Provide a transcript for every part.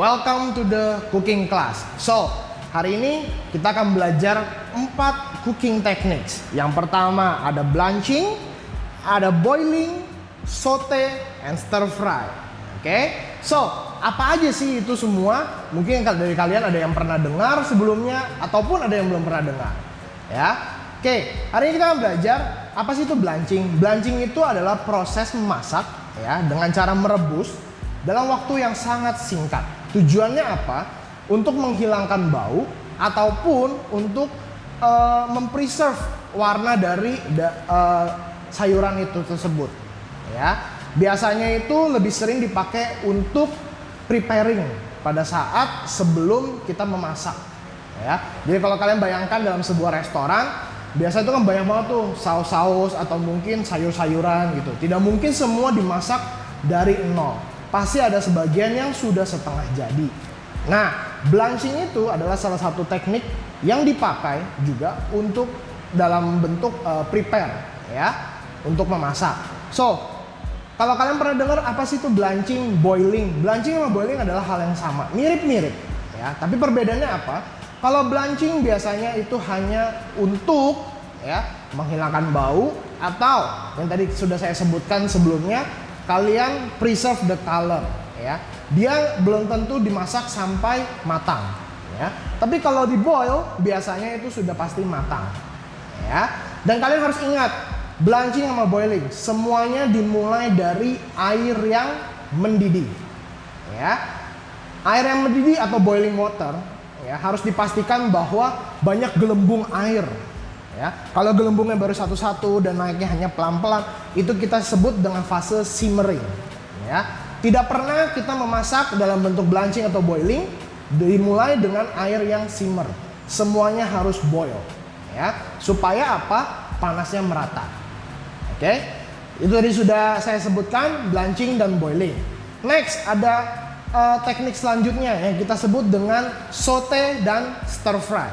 Welcome to the cooking class. So, hari ini kita akan belajar 4 cooking techniques. Yang pertama ada blanching, ada boiling, saute, and stir fry. Oke? So, apa aja sih itu semua? Mungkin dari kalian ada yang pernah dengar sebelumnya ataupun ada yang belum pernah dengar. Ya. Oke, hari ini kita akan belajar apa sih itu blanching. Blanching itu adalah proses memasak ya dengan cara merebus dalam waktu yang sangat singkat. Tujuannya apa? Untuk menghilangkan bau ataupun untuk mempreserve warna dari sayuran itu tersebut. Ya, biasanya itu lebih sering dipakai untuk preparing pada saat sebelum kita memasak. Ya, jadi kalau kalian bayangkan dalam sebuah restoran, biasa itu kan banyak banget tuh saus-saus atau mungkin sayur-sayuran gitu. Tidak mungkin semua dimasak dari nol. Pasti ada sebagian yang sudah setengah jadi. Nah, blanching itu adalah salah satu teknik yang dipakai juga untuk dalam bentuk prepare ya, untuk memasak. So, kalau kalian pernah dengar apa sih itu blanching, boiling? Blanching sama boiling adalah hal yang sama, mirip-mirip ya. Tapi perbedaannya apa? Kalau blanching biasanya itu hanya untuk ya menghilangkan bau atau yang tadi sudah saya sebutkan sebelumnya, kalian preserve the color ya. Dia belum tentu dimasak sampai matang ya. Tapi kalau di boil biasanya itu sudah pasti matang ya. Dan kalian harus ingat, blanching sama boiling semuanya dimulai dari air yang mendidih ya. Air yang mendidih atau boiling water ya harus dipastikan bahwa banyak gelembung air. Ya, kalau gelembungnya baru satu-satu dan naiknya hanya pelan-pelan, itu kita sebut dengan fase simmering. Ya, tidak pernah kita memasak dalam bentuk blanching atau boiling dimulai dengan air yang simmer. Semuanya harus boil, ya, supaya apa? Panasnya merata. Oke, itu tadi sudah saya sebutkan blanching dan boiling. Next ada teknik selanjutnya yang kita sebut dengan saute dan stir fry.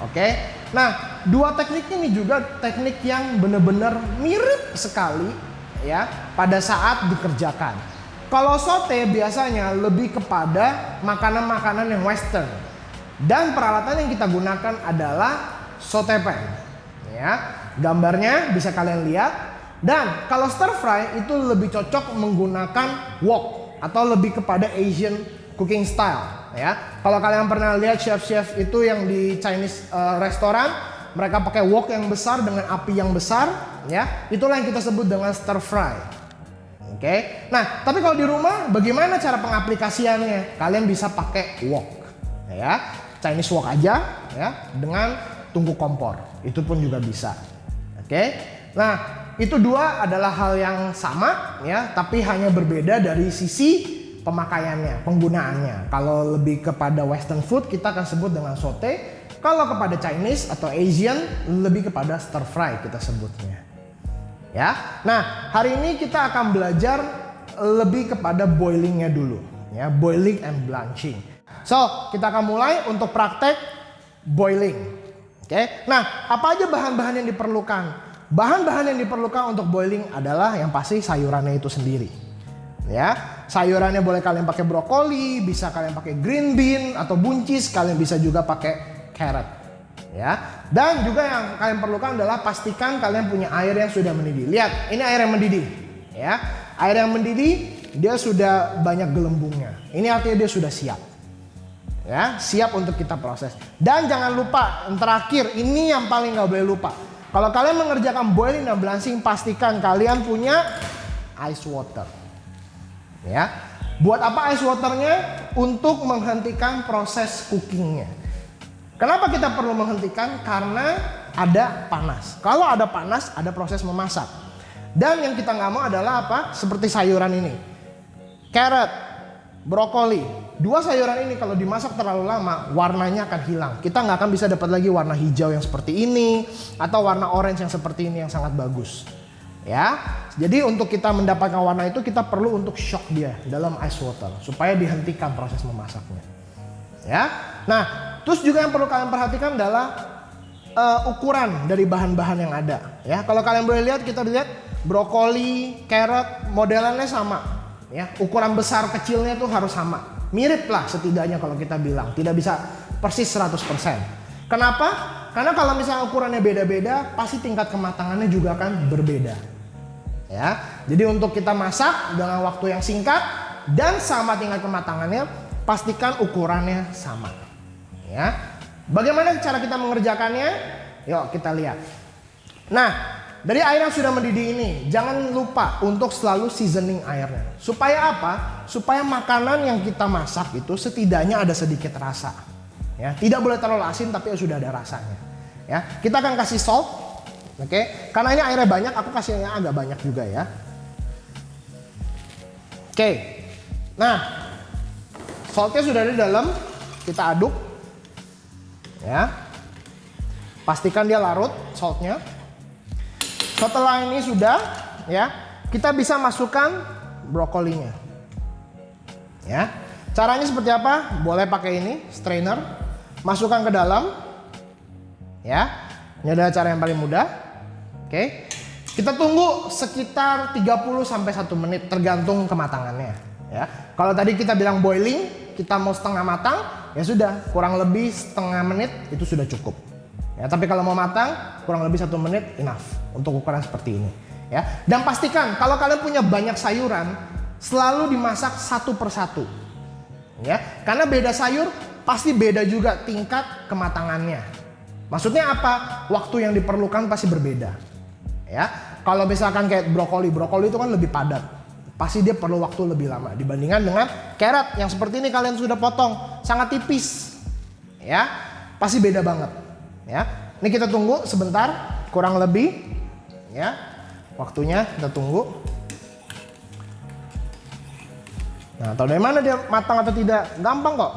Oke. Nah, dua teknik ini juga teknik yang benar-benar mirip sekali ya pada saat dikerjakan. Kalau saute biasanya lebih kepada makanan-makanan yang western. Dan peralatan yang kita gunakan adalah saute pan. Ya, gambarnya bisa kalian lihat. Dan kalau stir fry itu lebih cocok menggunakan wok atau lebih kepada Asian cooking style. Ya, kalau kalian pernah lihat chef-chef itu yang di Chinese restoran, mereka pakai wok yang besar dengan api yang besar, ya, itulah yang kita sebut dengan stir fry. Oke, nah tapi kalau di rumah bagaimana cara pengaplikasiannya? Kalian bisa pakai wok, ya, Chinese wok aja, ya, dengan tungku kompor, itu pun juga bisa. Oke, nah itu dua adalah hal yang sama, ya, tapi hanya berbeda dari sisi pemakaiannya, penggunaannya. Kalau lebih kepada western food kita akan sebut dengan saute. Kalau kepada Chinese atau Asian lebih kepada stir fry kita sebutnya. Ya. Nah, hari ini kita akan belajar lebih kepada boilingnya dulu, ya, boiling and blanching. So, kita akan mulai untuk praktek boiling. Oke. Nah, apa aja bahan-bahan yang diperlukan? Bahan-bahan yang diperlukan untuk boiling adalah yang pasti sayurannya itu sendiri. Ya, sayurannya boleh kalian pakai brokoli, bisa kalian pakai green bean atau buncis, kalian bisa juga pakai carrot. Ya, dan juga yang kalian perlukan adalah pastikan kalian punya air yang sudah mendidih. Lihat, ini air yang mendidih. Ya, air yang mendidih dia sudah banyak gelembungnya. Ini artinya dia sudah siap. Ya, siap untuk kita proses. Dan jangan lupa, yang terakhir ini yang paling nggak boleh lupa. Kalau kalian mengerjakan boiling dan blanching, pastikan kalian punya ice water. Ya, buat apa ice waternya? Untuk menghentikan proses cookingnya. Kenapa kita perlu menghentikan? Karena ada panas. Kalau ada panas, ada proses memasak. Dan yang kita nggak mau adalah apa? Seperti sayuran ini. Carrot, brokoli. Dua sayuran ini kalau dimasak terlalu lama, warnanya akan hilang. Kita nggak akan bisa dapat lagi warna hijau yang seperti ini atau warna orange yang seperti ini yang sangat bagus. Ya, jadi untuk kita mendapatkan warna itu kita perlu untuk shock dia dalam ice water supaya dihentikan proses memasaknya. Ya, nah terus juga yang perlu kalian perhatikan adalah ukuran dari bahan-bahan yang ada. Ya, kalau kalian boleh lihat, kita lihat brokoli, carrot modelannya sama. Ya, ukuran besar kecilnya tuh harus sama, mirip lah setidaknya kalau kita bilang, tidak bisa persis 100%. Kenapa? Karena kalau misalnya ukurannya beda-beda, pasti tingkat kematangannya juga akan berbeda. Ya, jadi untuk kita masak dengan waktu yang singkat dan sama tingkat kematangannya, pastikan ukurannya sama. Ya, bagaimana cara kita mengerjakannya? Yuk kita lihat. Nah, dari air yang sudah mendidih ini, jangan lupa untuk selalu seasoning airnya. Supaya apa? Supaya makanan yang kita masak itu setidaknya ada sedikit rasa. Ya, tidak boleh terlalu asin tapi sudah ada rasanya. Ya, kita akan kasih salt. Oke, karena ini airnya banyak, aku kasihnya agak banyak juga ya. Oke, nah saltnya sudah ada di dalam, kita aduk. Ya, pastikan dia larut saltnya. Setelah ini sudah, ya, kita bisa masukkan brokolinya. Ya, caranya seperti apa? Boleh pakai ini, strainer, masukkan ke dalam. Ya, ini adalah cara yang paling mudah. Oke, kita tunggu sekitar 30 sampai 1 menit tergantung kematangannya. Ya, kalau tadi kita bilang boiling, kita mau setengah matang, ya sudah kurang lebih setengah menit itu sudah cukup. Ya, tapi kalau mau matang kurang lebih 1 menit enough untuk ukuran seperti ini. Ya, dan pastikan kalau kalian punya banyak sayuran, selalu dimasak satu persatu. Ya, karena beda sayur pasti beda juga tingkat kematangannya. Maksudnya apa? Waktu yang diperlukan pasti berbeda. Ya, kalau misalkan kayak brokoli itu kan lebih padat, pasti dia perlu waktu lebih lama dibandingkan dengan carrot yang seperti ini kalian sudah potong sangat tipis. Ya, pasti beda banget. Ya, ini kita tunggu sebentar, kurang lebih. Ya, waktunya kita tunggu. Nah, tahu dari mana dia matang atau tidak? Gampang kok.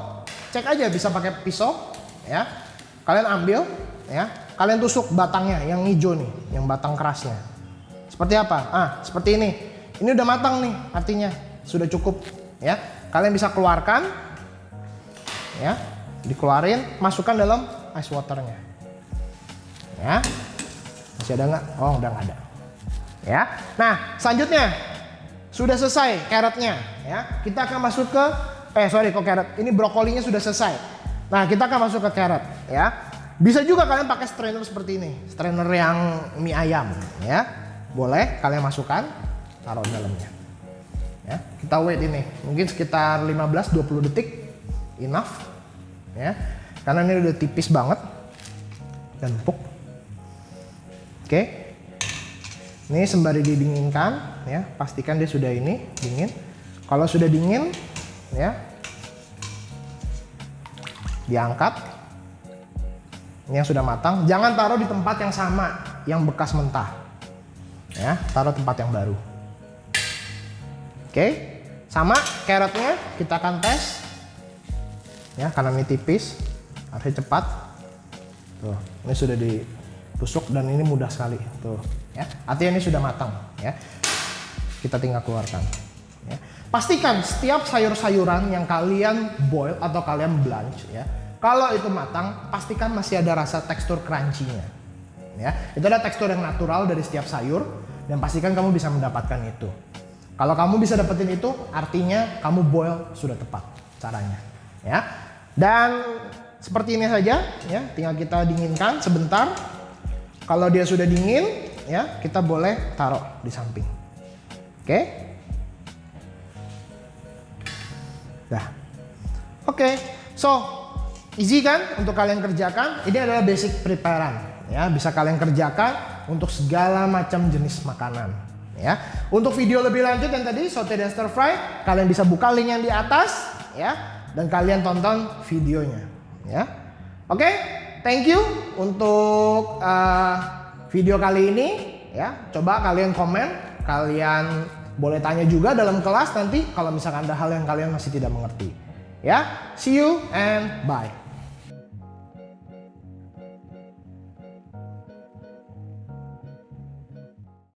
Cek aja, bisa pakai pisau. Ya, kalian ambil. Ya, kalian tusuk batangnya yang hijau nih, yang batang kerasnya. Seperti apa? Seperti ini. Ini udah matang nih, artinya sudah cukup. Ya, kalian bisa keluarkan. Ya, dikeluarin, masukkan dalam ice waternya. Ya, masih ada nggak? Oh, udah nggak ada. Ya, nah selanjutnya sudah selesai carrotnya. Ya, kita akan masuk ke, kok carrot? Ini brokolinya sudah selesai. Nah, kita akan masuk ke carrot. Ya. Bisa juga kalian pakai strainer seperti ini, strainer yang mie ayam, ya. Boleh kalian masukkan, taruh di dalamnya. Ya, kita wait ini, mungkin sekitar 15-20 detik, enough. Ya, karena ini udah tipis banget dan empuk. Oke, ini sembari didinginkan, ya. Pastikan dia sudah ini dingin. Kalau sudah dingin, ya, diangkat. Ini yang sudah matang, jangan taruh di tempat yang sama, yang bekas mentah. Ya, taruh tempat yang baru. Oke, sama carrotnya kita akan tes. Ya, karena ini tipis, harusnya cepat. Tuh, ini sudah ditusuk dan ini mudah sekali. Tuh, ya, artinya ini sudah matang. Ya, kita tinggal keluarkan. Ya, pastikan setiap sayur-sayuran yang kalian boil atau kalian blanch, ya. Kalau itu matang, pastikan masih ada rasa tekstur crunchy-nya. Ya, itu adalah tekstur yang natural dari setiap sayur dan pastikan kamu bisa mendapatkan itu. Kalau kamu bisa dapetin itu, artinya kamu boil sudah tepat caranya. Ya, dan seperti ini saja. Ya, tinggal kita dinginkan sebentar. Kalau dia sudah dingin, ya kita boleh taruh di samping. Oke? Dah. Oke, so. Easy kan untuk kalian kerjakan. Ini adalah basic preparan, ya, bisa kalian kerjakan untuk segala macam jenis makanan, ya. Untuk video lebih lanjut yang tadi saute dan stir fry, kalian bisa buka link yang di atas, ya, dan kalian tonton videonya, ya. Oke, thank you untuk video kali ini, ya. Coba kalian komen, kalian boleh tanya juga dalam kelas nanti kalau misalkan ada hal yang kalian masih tidak mengerti. Ya, see you and bye.